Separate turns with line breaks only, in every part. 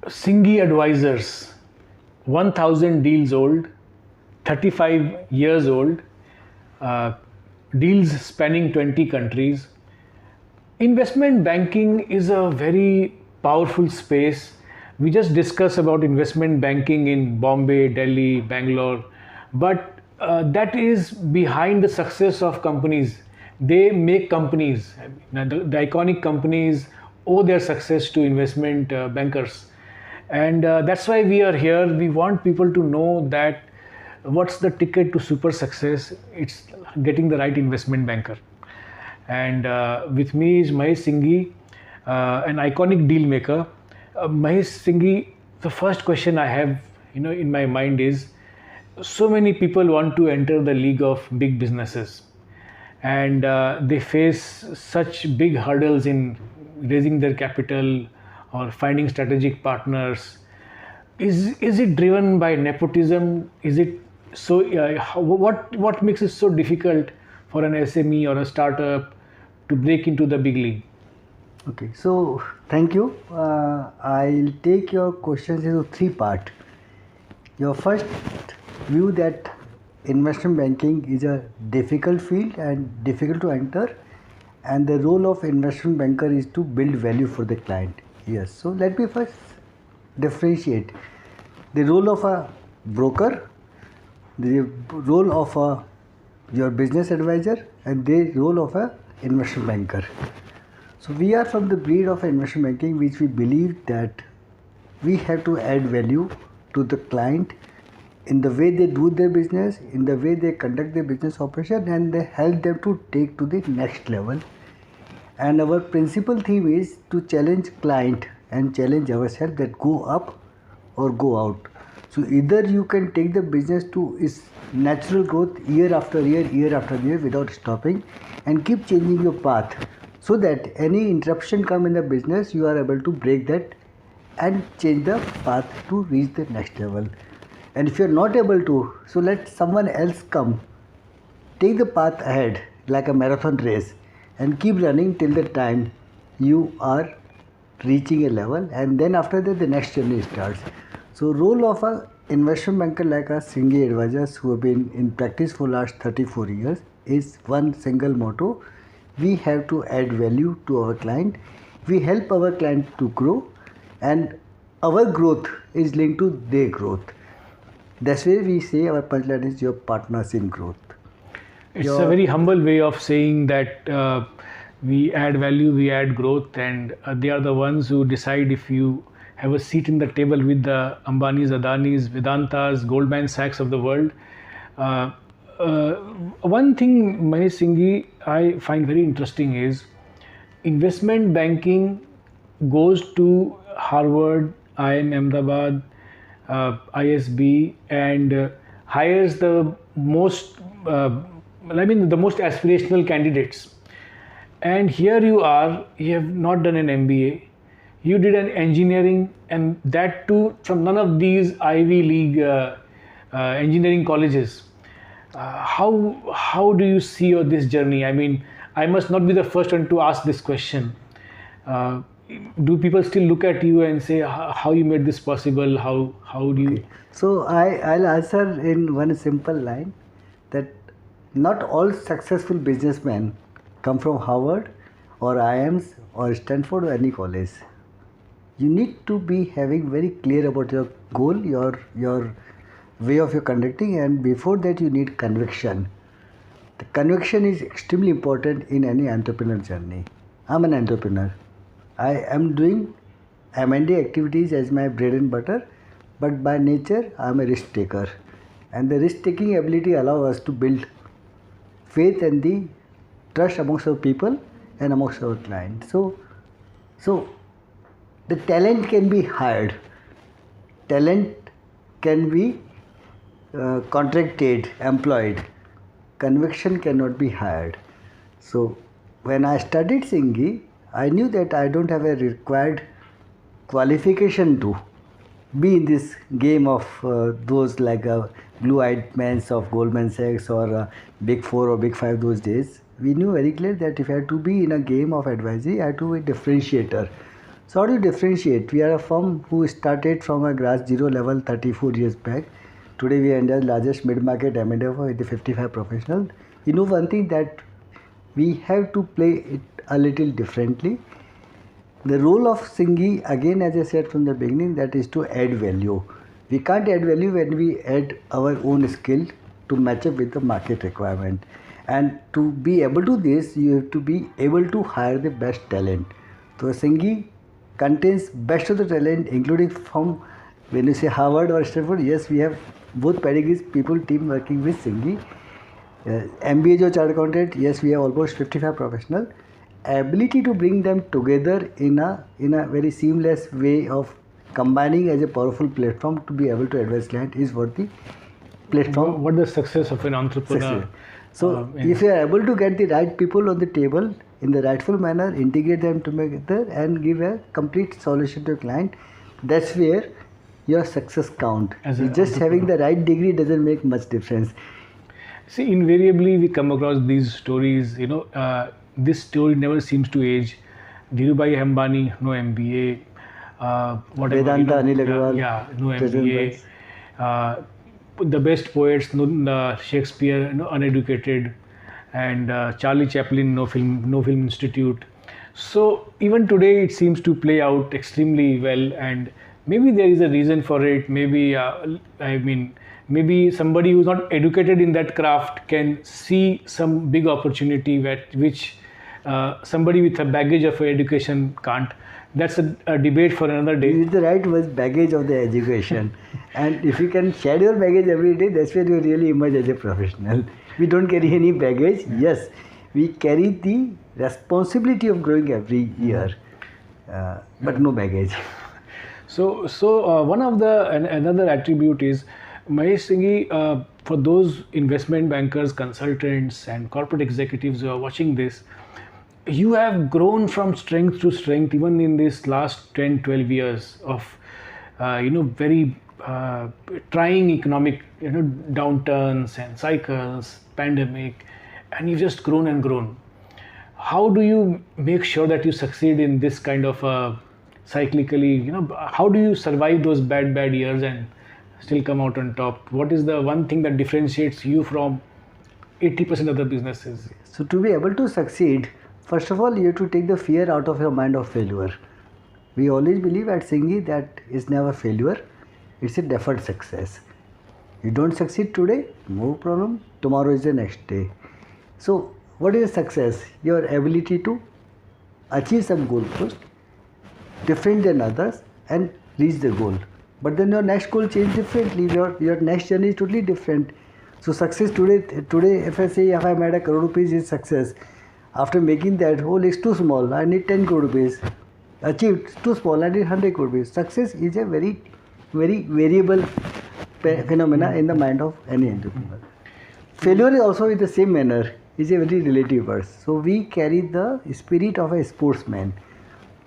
Singhi Advisors, 1000 deals old, 35 years old, uh, deals spanning 20 countries. Investment banking is a very powerful space. We just discussed about investment banking in Bombay, Delhi, Bangalore, but that is behind the success of companies. They make companies. The iconic companies owe their success to investment bankers, and that's why we are here. We want people to know that what's the ticket to super success. It's getting the right investment banker. And with me is Mahesh Singhi, an iconic deal maker. Mahesh Singhi, the first question I have, in my mind is, so many people want to enter the league of big businesses, and they face such big hurdles in raising their capital or finding strategic partners. Is it driven by nepotism? Is it so? What makes it so difficult for an SME or a startup to break into the big league?
Okay, so thank you. I'll take your questions into three parts. Your first view that investment banking is a difficult field and difficult to enter, and the role of investment banker is to build value for the client. Yes, so let me first differentiate the role of a broker, the role of your business advisor, and the role of a investment banker. So we are from the breed of investment banking, which we believe that we have to add value to the client in the way they do their business, in the way they conduct their business operation, and they help them to take to the next level. And our principal theme is to challenge client and challenge ourselves that go up or go out. So either you can take the business to its natural growth year after year without stopping, and keep changing your path, so that any interruption come in the business, you are able to break that and change the path to reach the next level. And if you are not able to, so let someone else come, take the path ahead like a marathon race, and keep running till the time you are reaching a level, and then after that the next journey starts. So role of a investment banker like a Singhi Advisors, who have been in practice for last 34 years, is one single motto: we have to add value to our client. We help our client to grow, and our growth is linked to their growth. That's why we say our punchline is your partners in growth.
It's a very humble way of saying that we add value, we add growth, and they are the ones who decide if you have a seat in the table with the Ambanis, Adanis, Vedantas, Goldman Sachs of the world. One thing, Mahesh Singhi, I find very interesting is investment banking goes to Harvard, IIM Ahmedabad, ISB, and hires the most, the most aspirational candidates. And here you are, you have not done an MBA, you did an engineering, and that too from none of these Ivy League engineering colleges. How do you see this journey? I mean, I must not be the first one to ask this question. Do people still look at you and say how you made this possible? How do you?
Okay. So I'll answer in one simple line, that not all successful businessmen come from Harvard or IIMs or Stanford or any college. You need to be having very clear about your goal, your way of your conducting, and before that you need conviction. The conviction is extremely important in any entrepreneur journey. I'm an entrepreneur. I am doing M&A activities as my bread and butter, but by nature I'm a risk taker, and the risk taking ability allows us to build faith and the trust amongst our people and amongst our clients. So the talent can be hired, talent can be contracted, employed. Conviction cannot be hired. So when I studied Singhi, I knew that I don't have a required qualification to be in this game of those like blue-eyed men of Goldman Sachs or Big Four or Big Five those days. We knew very clear that if I had to be in a game of advisory, I had to be a differentiator. So how do you differentiate? We are a firm who started from a grass zero level 34 years back. Today we are India's largest mid-market M&A with the 55 professionals. You know one thing, that we have to play it a little differently. The role of Singhi, again as I said from the beginning, that is to add value. We can't add value when we add our own skill to match up with the market requirement. And to be able to do this, you have to be able to hire the best talent. So Singhi contains best of the talent, including from, when you say Harvard or Stanford, yes, we have both pedigrees people team working with Singhi. MBA jo chartered accountant, yes, we have almost 55 professionals. Ability to bring them together in a very seamless way of combining as a powerful platform to be able to advise client is what the platform.
What the success of an entrepreneur?
So if you are able to get the right people on the table in the rightful manner, integrate them together and give a complete solution to a client, that's where your success count. Just having the right degree doesn't make much difference.
See, invariably we come across these stories, this story never seems to age. Dhirubhai Ambani, no MBA. Whatever,
Vedanta, Anil Agarwal,
no MBA. The best poets, no Shakespeare, uneducated, and Charlie Chaplin, no film institute. So even today it seems to play out extremely well, and maybe there is a reason for it. Maybe maybe somebody who's not educated in that craft can see some big opportunity which somebody with a baggage of education can't. That's a debate for another day.
Use the right word, baggage of the education. And if you can share your baggage every day, that's where you really emerge as a professional. We don't carry any baggage. Yes, we carry the responsibility of growing every year, but no baggage.
So one of another attribute is, Mahesh Singhi, for those investment bankers, consultants, and corporate executives who are watching this, you have grown from strength to strength even in this last 10-12 years of very trying economic downturns and cycles, pandemic, and you've just grown and grown. How do you make sure that you succeed in this kind of cyclically, how do you survive those bad years and still come out on top? What is the one thing that differentiates you from 80% of the businesses?
So to be able to succeed, first of all, you have to take the fear out of your mind of failure. We always believe at Singhi that it's never failure, it's a deferred success. You don't succeed today, no problem, tomorrow is the next day. So what is success? Your ability to achieve some goal first, different than others, and reach the goal. But then your next goal change differently, your next journey is totally different. So success today if I say if I made 1 crore rupees is success, after making that, it's too small, I need 10 crore rupees. Achieved, too small, I need 100 crore rupees. Success is a very, very variable phenomena in the mind of any entrepreneur. Failure is also in the same manner, is a very relative word. So we carry the spirit of a sportsman.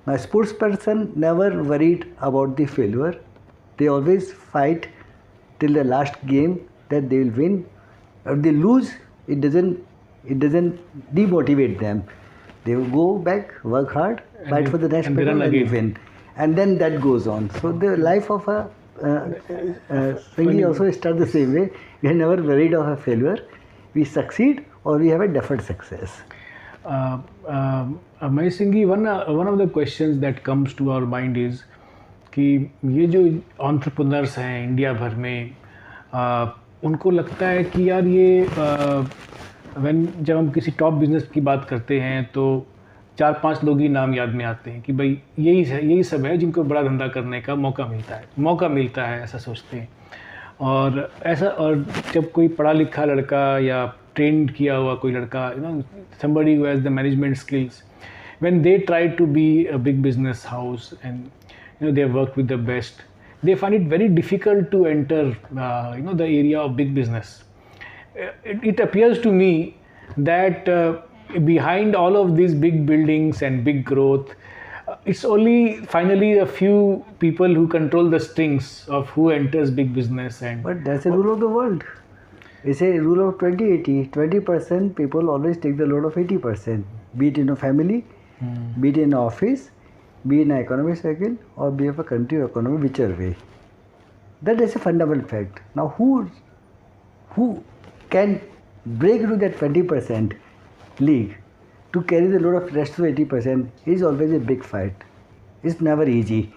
A sports person never worried about the failure. They always fight till the last game that they will win. If they lose, it doesn't demotivate them. They will go back, work hard, fight for the next battle and win. And then that goes on. So the life of a Singhi also starts the same way. We are never worried of a failure. We succeed or we have a deferred success.
Mahesh Singhi, one of the questions that comes to our mind is कि ये जो entrepreneurs हैं India भर में, उनको लगता है कि यार ये जब हम किसी टॉप बिजनेस की बात करते हैं तो 4-5 लोग ही नाम याद में आते हैं कि भाई यही सब है जिनको बड़ा धंधा करने का मौका मिलता है ऐसा सोचते हैं. और जब कोई पढ़ा लिखा लड़का या ट्रेंड किया हुआ कोई लड़का, somebody who has the management skills, when they try to be a big business house and they have worked with the best, they find it very difficult to enter the area of big business. It appears to me that behind all of these big buildings and big growth, it's only finally a few people who control the strings of who enters big business.
But that's a rule of the world. It's a rule of 20-80. 20% people always take the load of 80%. Be it in a family, be it in an office, be in an economic cycle or be of a country or economy, whichever way. That is a fundamental fact. Now, who can break into that 20% league to carry the load of rest of 80% is always a big fight. It's never easy.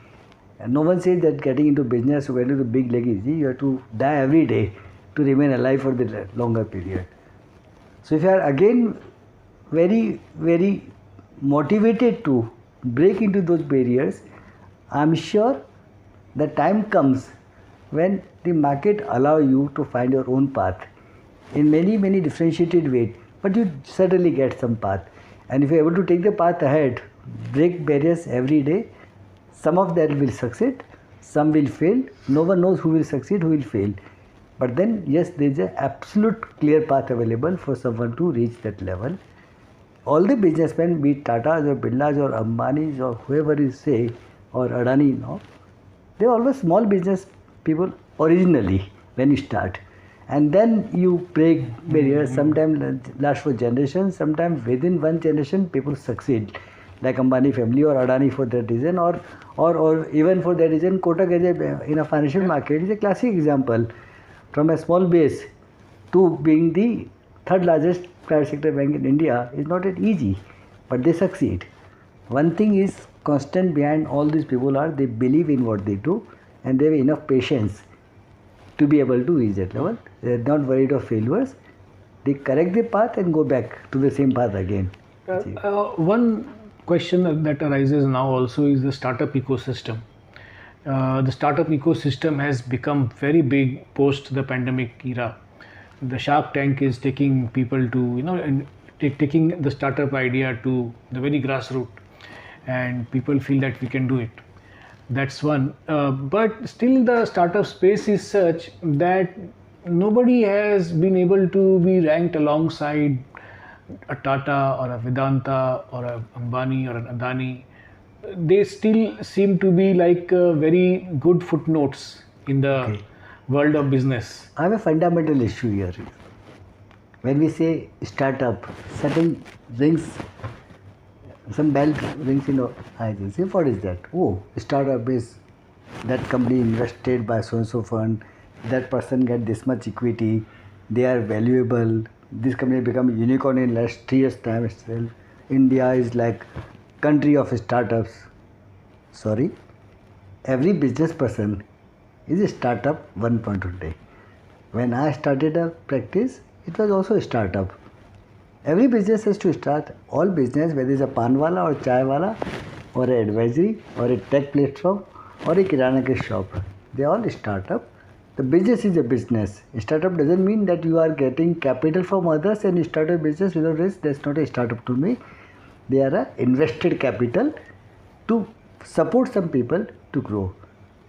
And no one says that getting into business or getting into big league is easy. You have to die every day to remain alive for the longer period. So if you are again very, very motivated to break into those barriers, I am sure the time comes when the market allow you to find your own path in many differentiated ways, but you certainly get some path. And if you are able to take the path ahead, break barriers every day, some of them will succeed, some will fail. No one knows who will succeed, who will fail. But then, yes, there is an absolute clear path available for someone to reach that level. All the businessmen, be it Tata's or Birla's or Ambani's or whoever is say, or Adani now, they are always small business people originally when you start. And then you break barriers, sometimes last for generations, sometimes within one generation people succeed. Like Ambani family or Adani for that reason, or even for that reason, Kotak in a financial market is a classic example. From a small base to being the third largest private sector bank in India is not that easy, but they succeed. One thing is constant behind all these people are they believe in what they do and they have enough patience to be able to reach that level. They are not worried of failures. They correct the path and go back to the same path again.
One question that arises now also is the startup ecosystem. The startup ecosystem has become very big post the pandemic era. The Shark Tank is taking people to, taking the startup idea to the very grassroots, and people feel that we can do it. That's one. But still the startup space is such that nobody has been able to be ranked alongside a Tata or a Vedanta or a Ambani or an Adani. They still seem to be like very good footnotes in the world of business.
I have a fundamental issue here. When we say startup, certain rings, some bell rings in our eyes. Say, what is that? Oh, startup is that company invested by so and so fund. That person get this much equity. They are valuable. This company become a unicorn in last 3 years time itself. India is like country of startups. Sorry, every business person is a startup one point of day. When I started a practice, it was also a startup. Every business has to start. All business, whether it's a panwala or chai wala or an advisory or a tech platform or a kirana ke shop, they all startup. The business is a business. A startup doesn't mean that you are getting capital from others and you start a business without risk. That's not a startup to me. They are a invested capital to support some people to grow.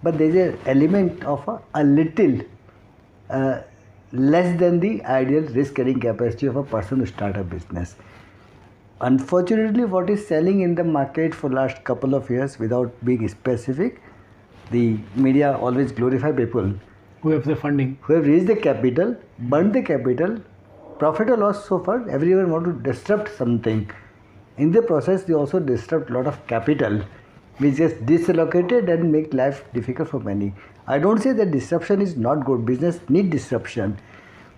But there is an element of a little less than the ideal risk carrying capacity of a person to start a business. Unfortunately, what is selling in the market for last couple of years, without being specific, the media always glorify people
Who have the funding.
who have raised the capital, burned the capital, profit or loss so far, everyone want to disrupt something. In the process, they also disrupt a lot of capital, which gets dislocated and make life difficult for many. I don't say that disruption is not good. Business need disruption,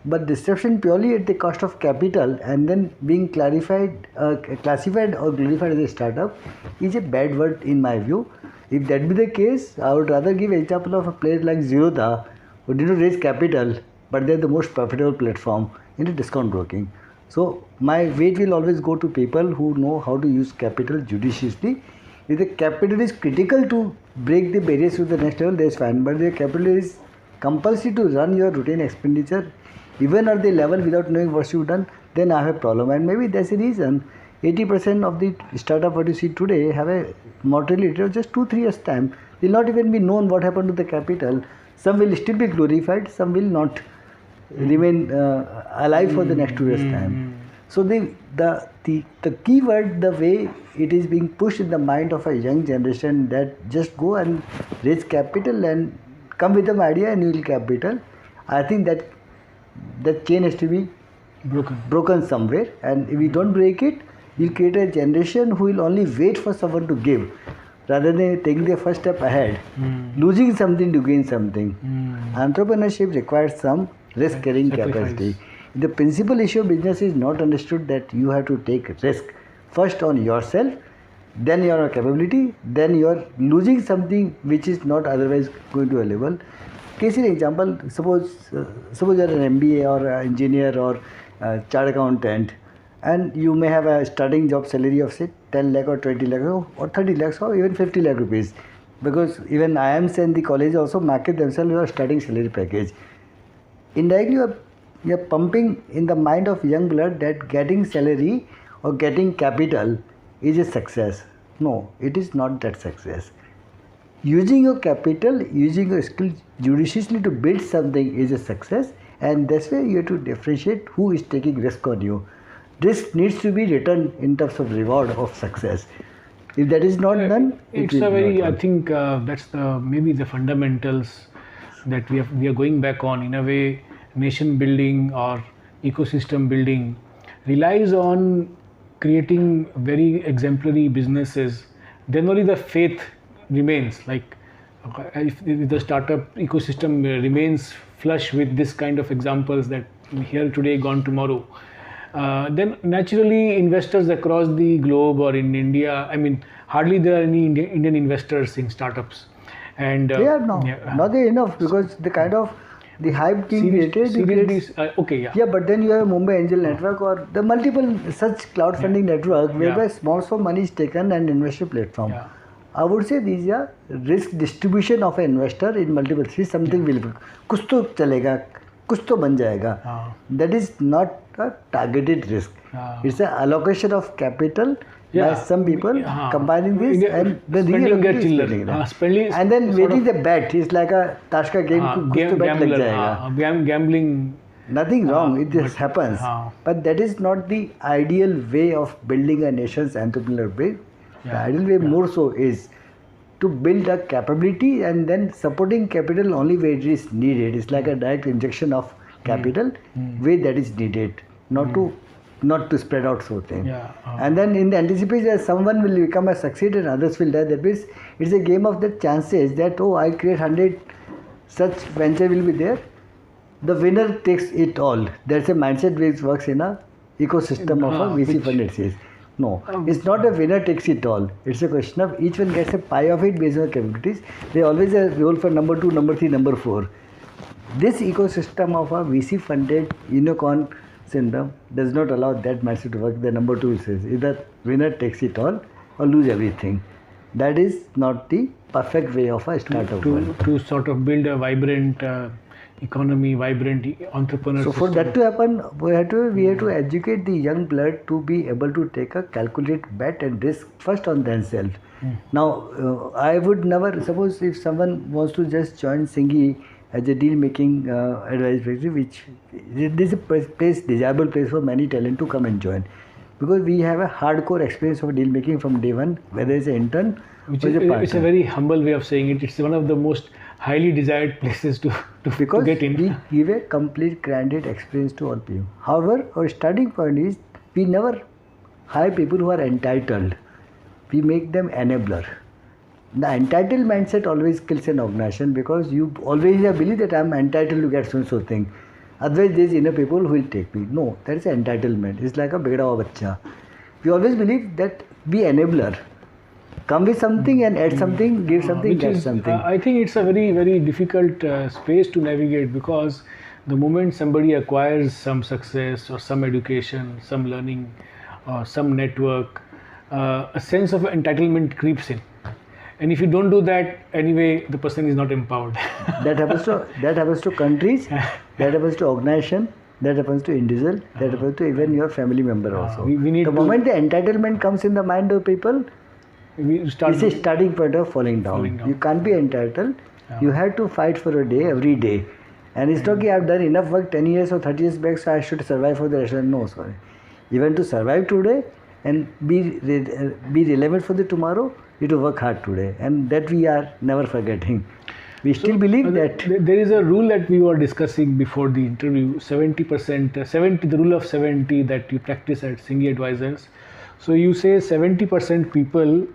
but disruption purely at the cost of capital and then being classified or glorified as a startup is a bad word in my view. If that be the case, I would rather give an example of a player like Zerodha, who did not raise capital, but they are the most profitable platform in the discount broking. So my weight will always go to people who know how to use capital judiciously. If the capital is critical to break the barriers to the next level, that is fine. But the capital is compulsory to run your routine expenditure, even at the level without knowing what you've done, then I have a problem. And maybe that's the reason 80% of the startup what you see today have a mortality of just 2-3 years time. Will not even be known what happened to the capital. Some will still be glorified, some will not remain alive for the next 2 years time. So the key word, the way it is being pushed in the mind of a young generation, that just go and raise capital and come with an idea and you will capital. I think that chain has to be broken somewhere, and if we don't break it, we'll create a generation who will only wait for someone to give rather than taking the first step ahead, losing something to gain something. Entrepreneurship requires some risk carrying capacity. The principal issue of business is not understood that you have to take risk first on yourself, then your capability, then you are losing something which is not otherwise going to a level. Case in example, suppose you are an MBA or an engineer or a chartered accountant, and you may have a starting job salary of say 10 lakh or 20 lakh or 30 lakhs or even 50 lakh rupees, because even IIMs and the college also market themselves as a starting salary package. Indirectly you are pumping in the mind of young blood that getting salary or getting capital is a success. No, it is not that success. Using your capital, using your skill judiciously to build something is a success, and that's where you have to differentiate who is taking risk on you. Risk needs to be returned in terms of reward of success. If that is not done,
it's a very. I think that's maybe the fundamentals that we are going back on. In a way, nation building or ecosystem building relies on creating very exemplary businesses. Then only the faith remains. Like if the startup ecosystem remains flush with this kind of examples that here today, gone tomorrow, then naturally investors across the globe or in India, I mean, hardly there are any Indian investors in startups. And
they are not there enough, because the kind of the hype being created.
Yeah,
but then you have Mumbai Angel Network or the multiple such crowdfunding network whereby small money is taken and investor platform.
Yeah.
I would say these are risk distribution of an investor in multiple things. Something will be, कुछ तो चलेगा, कुछ तो बन जाएगा. That is not a targeted risk. It's an allocation of capital by some people combining this and the
spending
and then waiting the bet. It's like a tash ka game. कुछ तो bet लग जाएगा.
Gambling.
Nothing wrong. It just happens. But that is not the ideal way of building a nation's entrepreneurial base. The ideal way more so is to build a capability and then supporting capital only where it is needed. It's like a direct injection of capital where that is needed, not to spread out so thing. And then in the anticipation that someone will become a succeed and others will die, that means it's a game of the chances that I create 100 such venture will be there. The winner takes it all. That's a mindset which works in a ecosystem of a VC fund, it says. No, it's not a winner takes it all. It's a question of each one gets a pie of it based on capabilities. They always have role for number 2, number 3, number 4. This ecosystem of a VC funded unicorn syndrome does not allow that mindset to work. The number 2 says either winner takes it all or lose everything. That is not the perfect way of a startup.
To sort of build a vibrant economy, vibrant entrepreneur.
So for that to happen, we have to educate the young blood to be able to take a calculated bet and risk first on themselves. Now, I would never suppose if someone wants to just join Singhi as a deal making advisory, which this is a place, desirable place for many talent to come and join, because we have a hardcore experience of deal making from day one, whether it's an intern or as a partner.
It's a very humble way of saying it. It's one of the most highly desired places to get in.
We give a complete granted experience to all people. However, our starting point is we never hire people who are entitled. We make them enabler. The entitled mindset always kills an organization, because you always have belief that I am entitled to get so thing. Otherwise, there is enough people who will take me. No, that is entitlement. It's like a begda hua bachcha. We always believe that be enabler. Come with something and add something, give something, get something.
I think it's a very, very difficult space to navigate, because the moment somebody acquires some success or some education, some learning or some network, a sense of entitlement creeps in. And if you don't do that, anyway, the person is not empowered.
That happens to countries, that happens to organization, that happens to individual, that happens to even your family member also. The moment the entitlement comes in the mind of people, it's a starting point of falling down. You can't be entitled. You have to fight for a day, every day. And it's not that I've done enough work 10 years or 30 years back, so I should survive for the rest. No, sorry. Even to survive today and be relevant for the tomorrow, you have to work hard today. And that we are never forgetting. We still believe that.
There is a rule that we were discussing before the interview, 70%, the rule of 70 that you practice at Singhi Advisors. So you say 70% people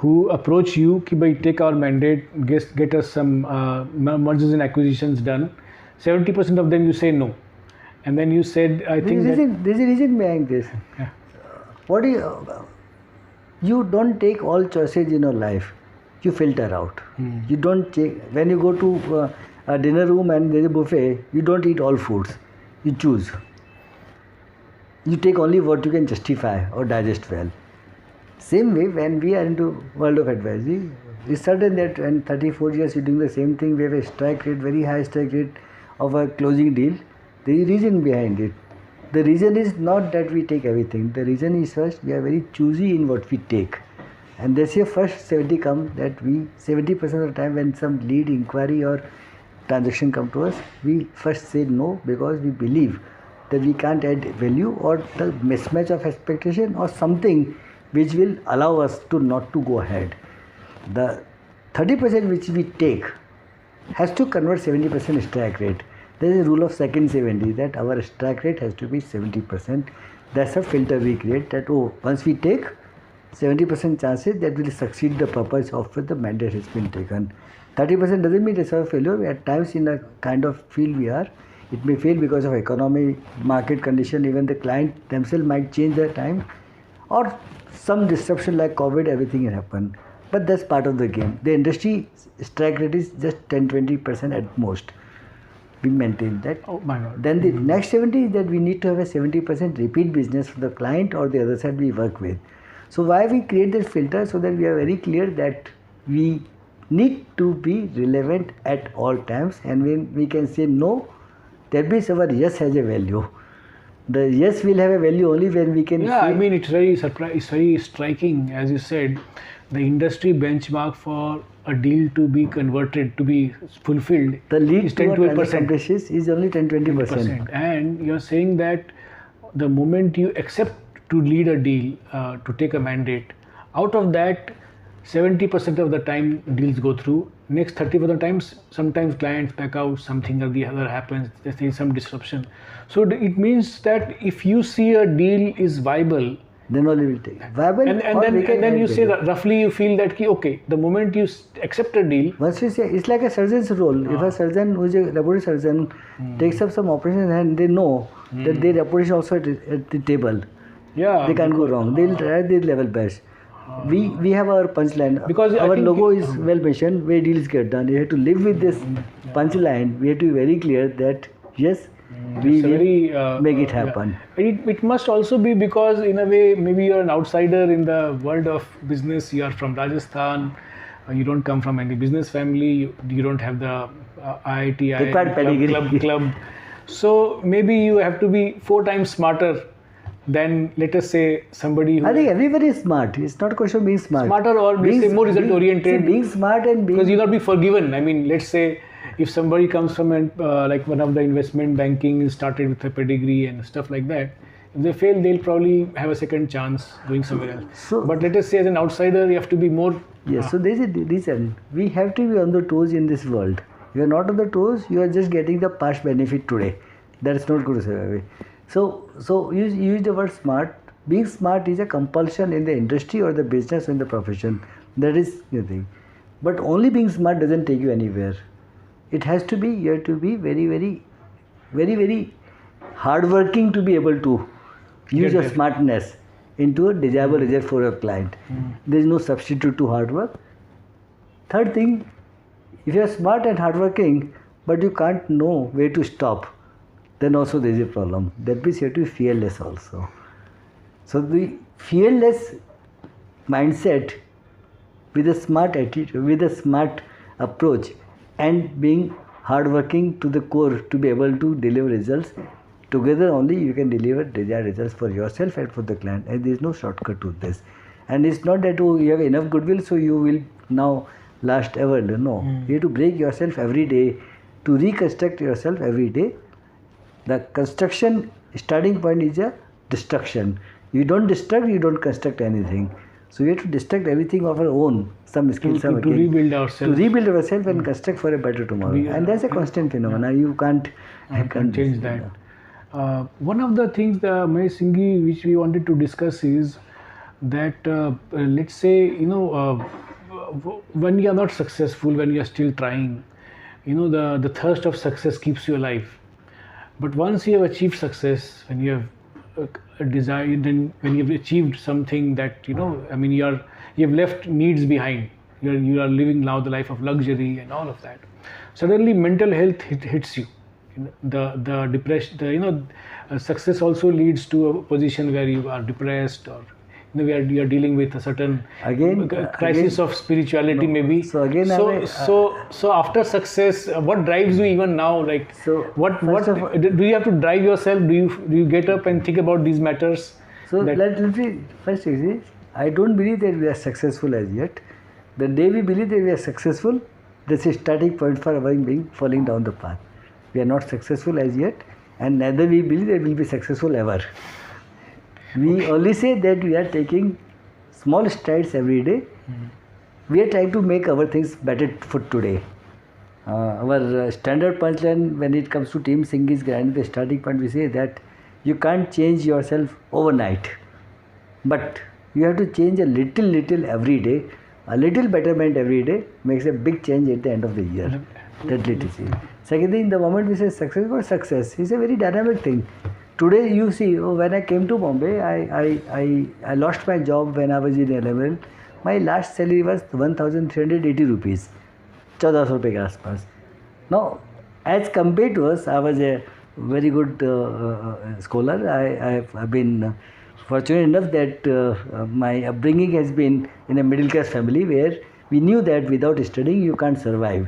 who approach you, ki bhai, take our mandate, get us some mergers and acquisitions done. 70% of them you say no, and then you said, I think
there's a reason behind this.
Yeah.
What do you don't take all choices in your life. You filter out. You don't take, when you go to a dinner room and there's a buffet, you don't eat all foods. You choose. You take only what you can justify or digest well. Same way, when we are into world of advisory, it's certain that in 34 years you're doing the same thing. We have a strike rate, very high strike rate of a closing deal. There is a reason behind it. The reason is not that we take everything. The reason is first, we are very choosy in what we take. And that's your first 70 come that we, 70% of the time when some lead inquiry or transaction come to us, we first say no because we believe that we can't add value or the mismatch of expectation or something which will allow us to not to go ahead. The 30% which we take has to convert 70% strike rate. There is a rule of second 70 that our strike rate has to be 70%. That's a filter we create that, once we take 70% chances that will succeed the purpose of the mandate has been taken. 30% doesn't mean it's a failure. At times in a kind of field we are, it may fail because of economy, market condition, even the client themselves might change their time or some disruption like COVID, everything can happen. But that's part of the game. The industry strike rate is just 10-20% at most. We maintain that.
Oh my God.
Then the next 70 is that we need to have a 70% repeat business for the client or the other side we work with. So why we create this filter? So that we are very clear that we need to be relevant at all times, and when we can say no, that means our yes has a value. The yes will have a value only when we can.
Yeah, I mean, it's very striking, as you said. The industry benchmark for a deal to be converted, to be fulfilled,
the lead
is 10 to 12%
is only 10-20%.
And you're saying that the moment you accept to lead a deal, to take a mandate, out of that 70% of the time deals go through. Next 30% of the times, sometimes clients back out, something or the other happens, there is some disruption. So it means that if you see a deal is viable,
then only will take viable.
And then you say that roughly you feel that okay, the moment you accept a deal.
Once you say, it's like a surgeon's role. If a surgeon who is a laboratory surgeon takes up some operation and they know that their operation also at the table.
Yeah,
they can't go wrong. They'll try their level best. We have our punchline because our logo is well mentioned where deals get done. You have to live with this punchline. We have to be very clear that yes, we will make it happen.
Yeah. It must also be because in a way maybe you're an outsider in the world of business. You are from Rajasthan. You don't come from any business family. You don't have the IIT club. So maybe you have to be 4 times smarter than, let us say, somebody who...
I think everybody is smart. It's not a question of being smart.
Smarter or more result oriented.
Being smart and being...
Because you'll not be forgiven. I mean, let's say if somebody comes from like one of the investment banking, started with a pedigree and stuff like that, if they fail, they'll probably have a second chance going somewhere else. So, but let us say as an outsider, you have to be more...
Yes, so there's a reason. We have to be on the toes in this world. You are not on the toes, you are just getting the past benefit today. That's not good to say. So you use the word smart. Being smart is a compulsion in the industry or the business or in the profession. That is the thing. But only being smart doesn't take you anywhere. It has to be, you have to be very, very, very, very hardworking to be able to use your smartness into a desirable result for your client. There is no substitute to hard work. Third thing, if you are smart and hardworking, but you can't know where to stop, then also there is a problem. That means you have to be fearless also. So the fearless mindset with a smart attitude, with a smart approach, and being hardworking to the core to be able to deliver results, together only you can deliver desired results for yourself and for the client. And there is no shortcut to this. And it's not that you have enough goodwill so you will now last ever. No, you have to break yourself every day, to reconstruct yourself every day. The construction starting point is a destruction. You don't destruct, you don't construct anything. So we have to destruct everything of our own, some skills.
To rebuild ourselves.
To rebuild ourselves and construct for a better tomorrow. And that's a constant phenomenon. You can't
change that. One of the things, Mahesh Singhi, which we wanted to discuss is that let's say, when you are not successful, when you are still trying, the thirst of success keeps you alive. But once you have achieved success, when you have a desire, then when you have achieved something that, you have left needs behind. You are living now the life of luxury and all of that. Suddenly, mental health hits you. The depression, success also leads to a position where you are depressed, or where you are dealing with a certain crisis of spirituality, maybe.
So again,
so after success, what drives you even now? Like,
So,
what
first of all-
do you have to drive yourself? Do you get up and think about these matters?
So
that-
let me first say, I don't believe that we are successful as yet. The day we believe that we are successful, this is starting point for our being falling down the path. We are not successful as yet, and neither we believe that we will be successful ever. We only say that we are taking small strides every day. We are trying to make our things better for today. Our standard punchline when it comes to Team Singhi's grind, the starting point we say that you can't change yourself overnight, but you have to change a little every day. A little betterment every day makes a big change at the end of the year. That literacy. Second thing, the moment we say success for success is a very dynamic thing. Today you see, when I came to Bombay, I lost my job when I was in 11. My last salary was 1,380 rupees. 1400 रुपये के आसपास. Now, as compared to us, I was a very good scholar. I've been fortunate enough that my upbringing has been in a middle class family where we knew that without studying you can't survive.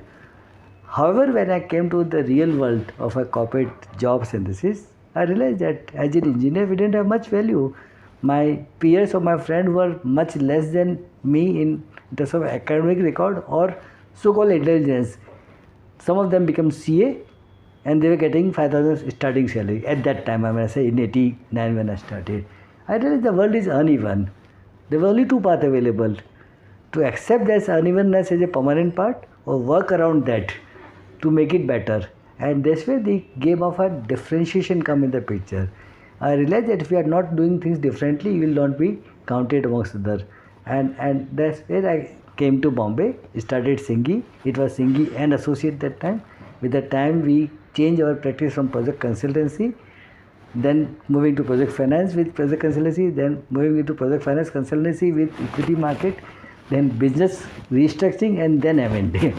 However, when I came to the real world of a corporate job synthesis, I realized that as an engineer we didn't have much value. My peers or my friends were much less than me in terms of academic record or so-called intelligence. Some of them became CA and they were getting 5,000 starting salary at that time. I mean, I say in 89 when I started. I realized the world is uneven. There were only two paths available: to accept that unevenness as a permanent part or work around that to make it better. And that's where the game of a differentiation come in the picture. I realized that if we are not doing things differently, you will not be counted amongst others. And that's where I came to Bombay, started Singhi. It was Singhi and Associate that time. With the time we changed our practice from project consultancy, then moving to project finance with project consultancy, then moving into project finance consultancy with equity market, then business restructuring, and then M&A.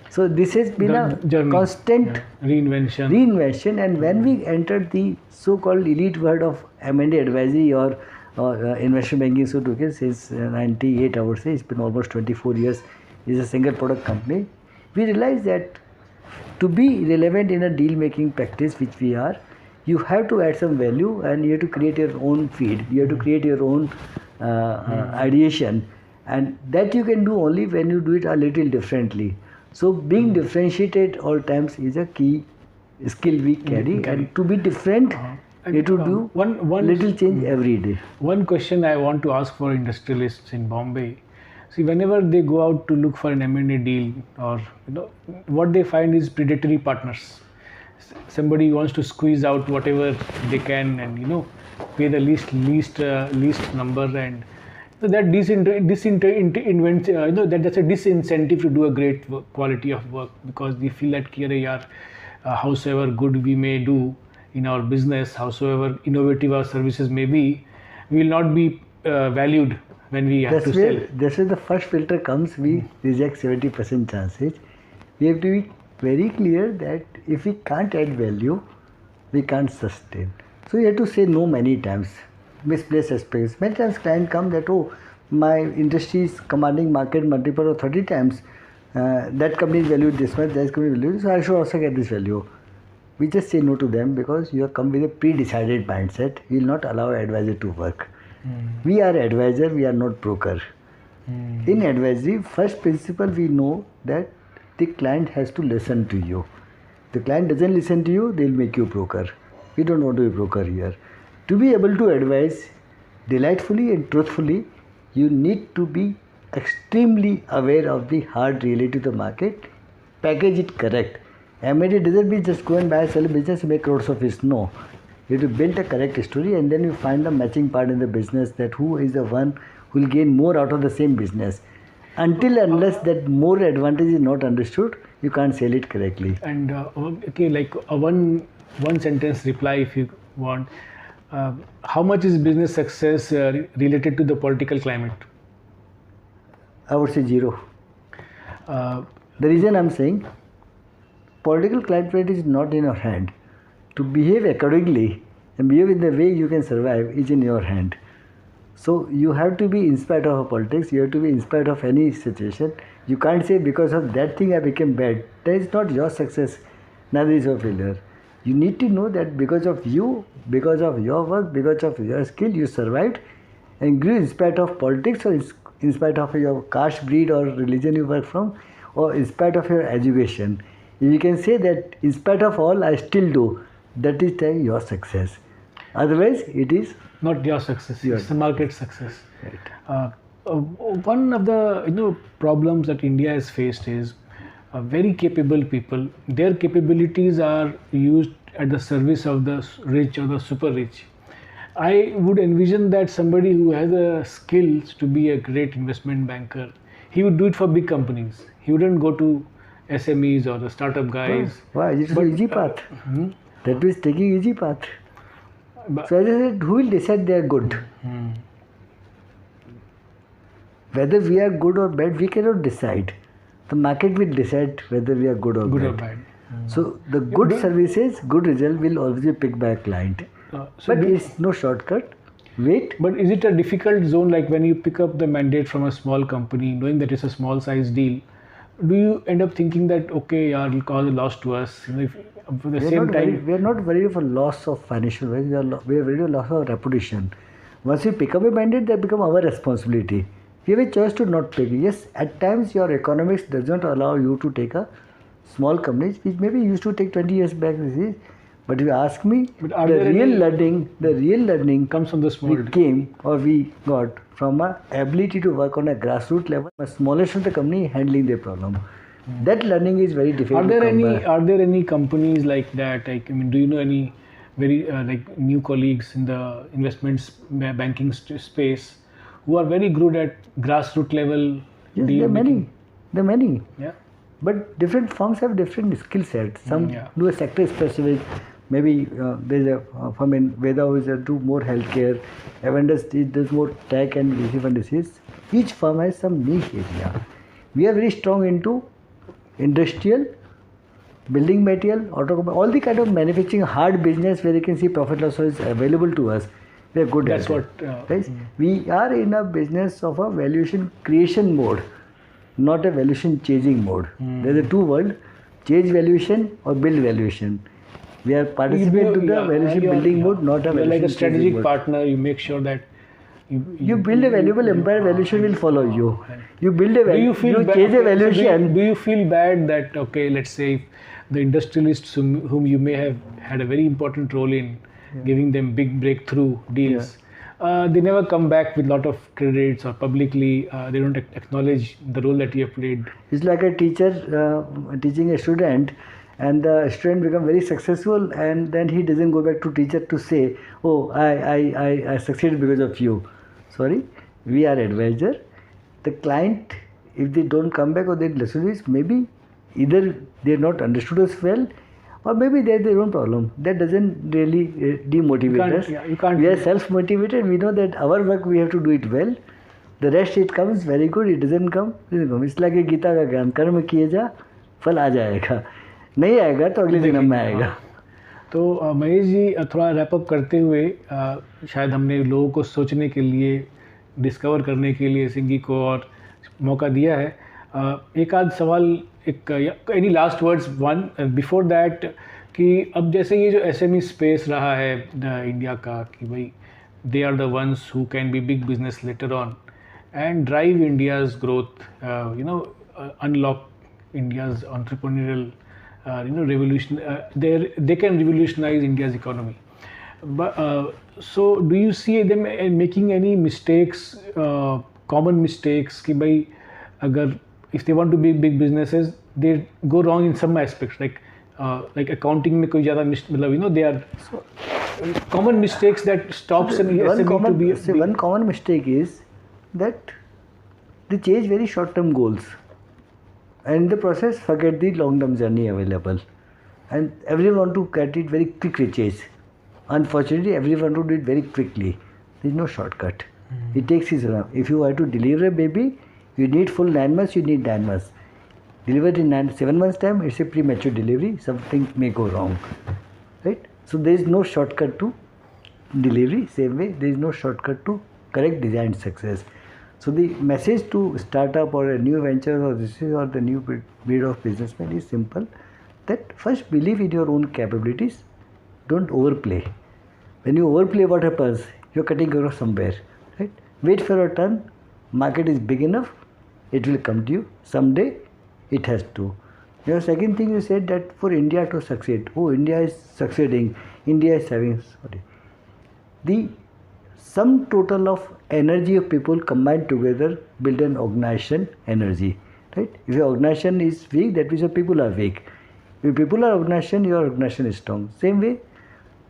So this has been a
journey,
constant
reinvention.
And when we entered the so-called elite world of M&A advisory or investment banking, so to say, since 98, I would say, it's been almost 24 years, is a single product company. We realized that to be relevant in a deal making practice, which we are, you have to add some value and you have to create your own feed. You have to create your own ideation, and that you can do only when you do it a little differently. So being differentiated all times is a key skill we carry, and to be different, you have to do one little change every day.
One question I want to ask for industrialists in Bombay. See, whenever they go out to look for an M&A deal, or what they find is predatory partners. Somebody wants to squeeze out whatever they can, and pay the least number, and that that's a disincentive to do a great quality of work, because they feel that howsoever good we may do in our business, howsoever innovative our services may be, we will not be valued when we have to sell.
That's where the first filter comes. We reject 70% chances. We have to be very clear that if we can't add value, we can't sustain. So you have to say no many times. Misplaced aspects. Many times clients come that, my industry is commanding market multiple of 30 times. That company is valued this much, that company is valued, so I should also get this value. We just say no to them because you have come with a pre-decided mindset. We will not allow advisor to work. We are advisor, we are not broker. In advisory, first principle we know that the client has to listen to you. The client doesn't listen to you, they will make you broker. We don't want to be broker here. To be able to advise delightfully and truthfully, you need to be extremely aware of the hard reality of the market, package it correct. M&A doesn't mean just go and buy, sell a business and make crores of it. No. You have to build a correct story, and then you find the matching part in the business, that who is the one will gain more out of the same business. Until unless that more advantage is not understood, you can't sell it correctly.
And okay, like a one sentence reply if you want. How much is business success related to the political climate?
I would say zero. The reason I'm saying, political climate is not in your hand. To behave accordingly and behave in the way you can survive is in your hand. So you have to be in spite of politics, you have to be in spite of any situation. You can't say because of that thing I became bad. That is not your success, neither is your failure. You need to know that because of you, because of your work, because of your skill, you survived and grew in spite of politics or in spite of your caste, breed or religion you work from, or in spite of your education. If you can say that in spite of all I still do, that is your success. Otherwise it is
not your success, it's the market success.
Right.
One of the problems that India has faced is very capable people. Their capabilities are used at the service of the rich or the super rich. I would envision that somebody who has the skills to be a great investment banker, he would do it for big companies. He wouldn't go to SMEs or the startup guys.
Why? It's an easy path. That is taking easy path. So as I said, who will decide they are good? Whether we are good or bad, we cannot decide. The market will decide whether we are good or bad. So the good services, good result will always be picked by a client. But it's no shortcut. Wait.
But is it a difficult zone, like when you pick up the mandate from a small company, knowing that it's a small size deal, do you end up thinking that, okay, it'll cause a loss to us? If, at the same time,
we are not worried for loss of financial value. We are worried for loss of reputation. Once we pick up a mandate, that becomes our responsibility. We have a choice to not take it. Yes, at times your economics does not allow you to take a small company, which maybe used to take 20 years back. But if you ask me, the real learning
comes from the small.
We got from our ability to work on a grassroots level, the smallest of the company handling their problem. That learning is very difficult.
Are there any companies like that? Like, I mean, do you know any very like new colleagues in the investments banking space who are very good at grassroots level?
Yes, there are many.
Yeah.
But different firms have different skill sets. Some do a sector specific. Maybe there's a firm in Veda who do more healthcare. Avendus does more tech and disease and disease. Each firm has some niche area. We are very strong into industrial, building material, automobile, all the kind of manufacturing hard business where you can see profit loss is available to us. We are good at it. Right? We are in a business of a valuation creation mode, not a valuation chasing mode. There are two worlds, chase valuation or build valuation. We are participating to the valuation building mode, not a valuation
like a strategic
mode.
partner. You make sure that
you build a valuable empire, valuation will follow you. You build a
value,
you chase a valuation.
Do you feel bad that, okay, let's say the industrialists whom you may have had a very important role in giving them big breakthrough deals, they never come back with a lot of credits or publicly they don't acknowledge the role that you have played?
It's like a teacher teaching a student, and the student becomes very successful, and then he doesn't go back to teacher to say, oh, I succeeded because of you. Sorry, we are advisor. The client, if they don't come back or they listen to this, maybe either they not understood us well, or maybe they have their own problem. That doesn't really demotivate us.
You can't.
We are self-motivated. We know that our work we have to do it well. The rest it comes very good. It doesn't come. It's like a Gita का ज्ञान, कर्म किए जा फल आ जाएगा, नहीं आएगा तो अगले जन्म में आएगा.
तो महेश जी, थोड़ा रैपअप करते हुए शायद हमने लोगों को सोचने के लिए, डिस्कवर करने के लिए सिंगी को और मौका दिया है. एक आध सवाल, any last words one before that, कि अब जैसे ये जो एसएमई स्पेस रहा है इंडिया का, कि भाई they are the ones who can be big business later on and drive India's growth, unlock India's entrepreneurial revolution, they can revolutionize India's economy. But so do you see them making any mistakes, common mistakes, कि भाई अगर if they want to be big businesses, they go wrong in some aspects, like accounting में कोई ज़्यादा मतलब they are common mistakes that stops an SME to be.
One common mistake is that they chase very short-term goals, and in the process forget the long-term journey available, and everyone want to get it very quick chase. Unfortunately, everyone want to do it very quickly. There is no shortcut. It takes its time. If you are to deliver a baby, you need full 9 months. You need 9 months. Delivered in 7 months time, it's a premature delivery. Something may go wrong, right? So there is no shortcut to delivery. Same way, there is no shortcut to correct design success. So the message to startup or a new venture or the new breed of businessman is simple: that first believe in your own capabilities. Don't overplay. When you overplay, what happens? You're cutting across somewhere, right? Wait for your turn. Market is big enough. It will come to you someday. It has to. Your second thing, you said that for India to succeed. Oh, India is succeeding. India is having. The sum total of energy of people combined together build an organization energy, right? If your organization is weak, that means your people are weak. If people are organization, your organization is strong. Same way,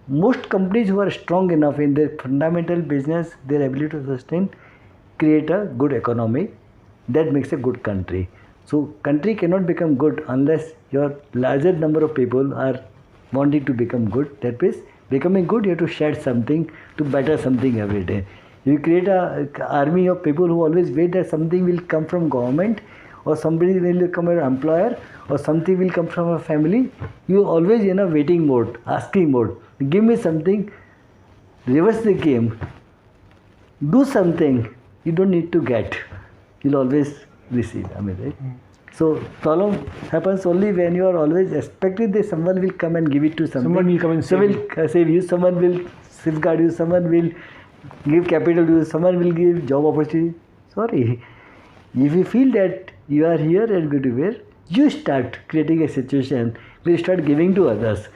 most companies who are strong enough in their fundamental business, their ability to sustain, create a good economy. That makes a good country. So country cannot become good unless your larger number of people are wanting to become good. That means becoming good, you have to shed something to better something every day. You create a army of people who always wait that something will come from government, or somebody will come as an employer, or something will come from a family. You always in a waiting mode, asking mode. Give me something. Reverse the game. Do something. You don't need to get. You'll always receive. Right? So problem happens only when you are always expecting that someone will come and give it to something.
Someone will come and
save you. Someone will safeguard you. Someone will give capital to you. Someone will give job opportunity. Sorry. If you feel that you are here and good to where, you start creating a situation where you start giving to others.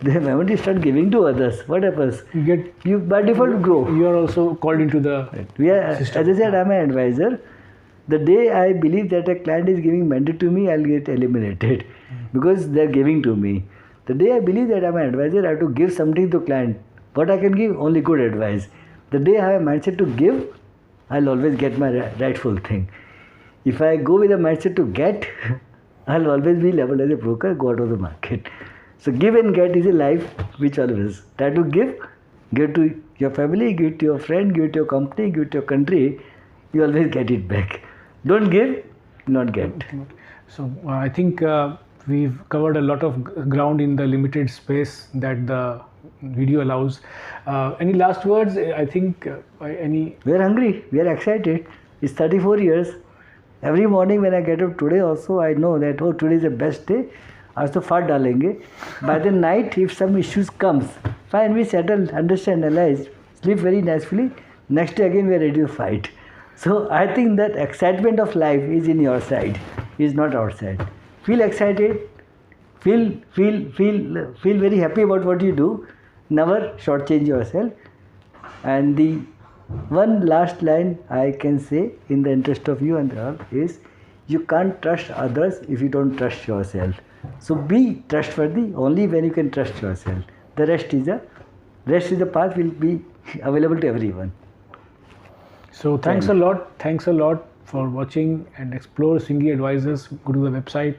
The moment you start giving to others, what happens? You by default grow.
You are also called into the
As
system.
I said, I am an advisor. The day I believe that a client is giving mandate to me, I'll get eliminated because they are giving to me. The day I believe that I am an advisor, I have to give something to client. What I can give? Only good advice. The day I have a mindset to give, I'll always get my rightful thing. If I go with a mindset to get, I'll always be labeled as a broker, go out of the market. So give and get is a life which always try to give to your family, give to your friend, give to your company, give to your country. You always get it back. Don't give, not get.
So I think we've covered a lot of ground in the limited space that the video allows. Any last words? I think any.
We are hungry. We are excited. It's 34 years. Every morning when I get up today also, I know that today is the best day. आज तो फाड़ डालेंगे. By the night, if some issues comes, fine, we settle, understand, analyze, sleep very nicely. Next day again we are ready to fight. So I think that excitement of life is in your side, is not outside. Feel excited, feel very happy about what you do. Never shortchange yourself. And the one last line I can say in the interest of you and all is, you can't trust others if you don't trust yourself. So be trustworthy only when you can trust yourself. The rest is the path will be available to everyone.
So thanks a lot for watching and explore Singhi Advisors. Go to the website,